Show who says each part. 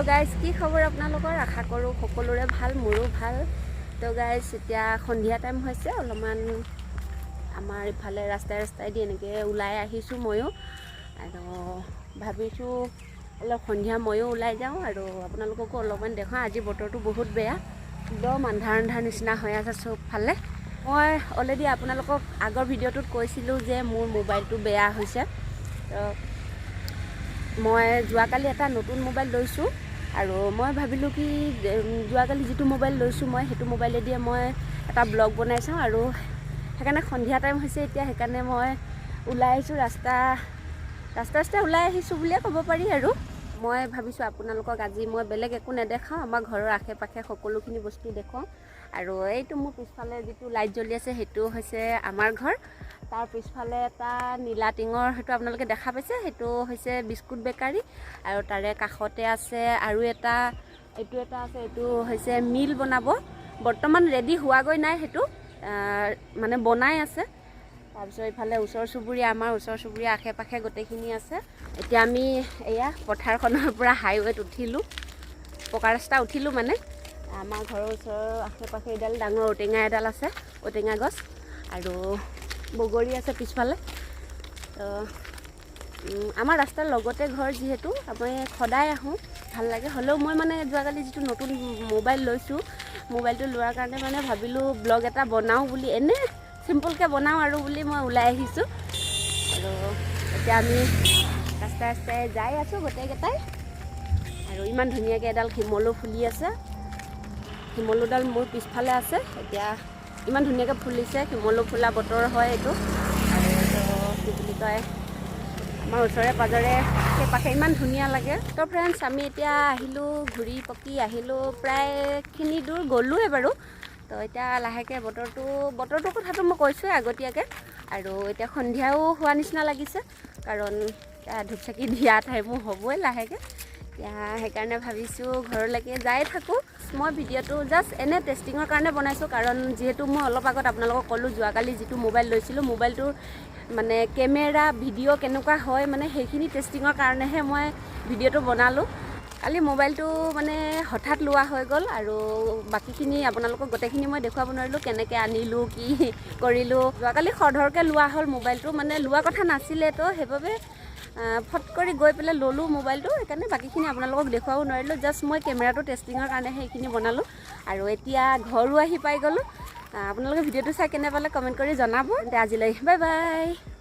Speaker 1: guys কি খবৰ আপোনালোকৰ আশা কৰোঁ সকলোৰে ভাল মোৰো ভাল তো গাইজ এতিয়া সন্ধিয়া টাইম হৈছে অলপমান আমাৰ ইফালে ৰাস্তাই দি এনেকৈ ওলাই আহিছোঁ ময়ো আৰু ভাবিছোঁ অলপ সন্ধিয়া ময়ো ওলাই যাওঁ আৰু আপোনালোককো অলপমান দেখাওঁ আজি বতৰটো বহুত বেয়া একদম আন্ধাৰ নিচিনা হৈ আছে চবফালে মই অলৰেডি আপোনালোকক আগৰ ভিডিঅ'টোত কৈছিলোঁ যে মোৰ মোবাইলটো বেয়া হৈছে তো মই যোৱাকালি এটা নতুন মোবাইল লৈছোঁ আৰু মই ভাবিলোঁ কি যোৱাকালি যিটো মোবাইল লৈছোঁ মই সেইটো মোবাইলেদিয়ে মই এটা ব্লগ বনাই চাওঁ আৰু সেইকাৰণে সন্ধিয়া টাইম হৈছে এতিয়া সেইকাৰণে মই ওলাই আহিছোঁ ৰাস্তাই ওলাই আহিছোঁ বুলিয়ে ক'ব পাৰি আৰু মই ভাবিছোঁ আপোনালোকক আজি মই বেলেগ একো নেদেখাওঁ আমাৰ ঘৰৰ আশে পাশে সকলোখিনি বস্তু দেখুৱাওঁ আৰু এইটো মোৰ পিছফালে যিটো লাইট জ্বলি আছে সেইটো হৈছে আমাৰ ঘৰ তাৰ পিছফালে এটা নীলা টিঙৰ সেইটো আপোনালোকে দেখা পাইছে সেইটো হৈছে বিস্কুট বেকাৰী আৰু তাৰে কাষতে আছে আৰু এটা আছে এইটো হৈছে মিল বনাব বৰ্তমান ৰেডি হোৱাগৈ নাই সেইটো মানে বনাই আছে তাৰপিছত ইফালে আমাৰ ওচৰ চুবুৰীয়া আশে পাশে গোটেইখিনি আছে এতিয়া আমি এয়া পথাৰখনৰ পৰা হাইৱেত উঠিলোঁ পকা ৰাস্তা উঠিলোঁ মানে আমাৰ ঘৰৰ ওচৰৰ আশে পাশে এডাল ডাঙৰ ঔটেঙা এডাল আছে ঔটেঙা গছ আৰু বগৰী আছে পিছফালে তো আমাৰ ৰাস্তাৰ লগতে ঘৰ যিহেতু আমি সদায় আহোঁ ভাল লাগে হ'লেও মই মানে যোৱাকালি যিটো নতুন মোবাইল লৈছোঁ মোবাইলটো লোৱাৰ কাৰণে মানে ভাবিলোঁ ব্লগ এটা বনাওঁ বুলি এনেই চিম্পলকৈ বনাওঁ আৰু বুলি মই ওলাই আহিছোঁ আৰু এতিয়া আমি ৰাস্তাই যাই আছোঁ গোটেইকেইটাই আৰু ইমান ধুনীয়াকৈ এডাল শিমলু ফুলি আছে শিমলুডাল মোৰ পিছফালে আছে এতিয়া ইমান ধুনীয়াকৈ ফুলিছে শিমলু ফুলা বতৰ হয় এইটো আৰু কি বুলি কয় আমাৰ ওচৰে পাজৰে সেই পাশে ইমান ধুনীয়া লাগে তো ফ্ৰেণ্ডছ আমি এতিয়া আহিলোঁ ঘূৰি পকি আহিলোঁ প্ৰায়খিনি দূৰ গ'লোৱে বাৰু তো এতিয়া লাহেকৈ বতৰটোৰ কথাটো মই কৈছোঁৱে আগতীয়াকৈ আৰু এতিয়া সন্ধিয়াও হোৱা নিচিনা লাগিছে কাৰণ ধূপ চাকি দিয়া টাইমো হ'বই লাহেকৈ এতিয়া সেইকাৰণে ভাবিছোঁ ঘৰলৈকে যাই থাকোঁ মই ভিডিঅ'টো জাষ্ট এনে টেষ্টিঙৰ কাৰণে বনাইছোঁ কাৰণ যিহেতু মই অলপ আগত আপোনালোকক ক'লোঁ যোৱাকালি যিটো মোবাইল লৈছিলোঁ মোবাইলটোৰ মানে কেমেৰা ভিডিঅ' কেনেকুৱা হয় মানে সেইখিনি টেষ্টিঙৰ কাৰণেহে মই ভিডিঅ'টো বনালোঁ কালি মোবাইলটো মানে হঠাৎ লোৱা হৈ গ'ল আৰু বাকীখিনি আপোনালোকক গোটেইখিনি মই দেখুৱাব নোৱাৰিলোঁ কেনেকৈ আনিলোঁ কি কৰিলোঁ যোৱাকালি খৰধৰকৈ লোৱা হ'ল মোবাইলটো মানে লোৱা কথা নাছিলে তো সেইবাবে ফট কৰি গৈ পেলাই ল'লোঁ মোবাইলটো সেইকাৰণে বাকীখিনি আপোনালোকক দেখুৱাব নোৱাৰিলোঁ জাষ্ট মই কেমেৰাটো টেষ্টিঙৰ কাৰণেহে সেইখিনি বনালোঁ আৰু এতিয়া ঘৰো আহি পাই গ'লোঁ আপোনালোকে ভিডিঅ'টো চাই কেনে পালে কমেণ্ট কৰি জনাব তেন্তে আজিলৈ বাই বাই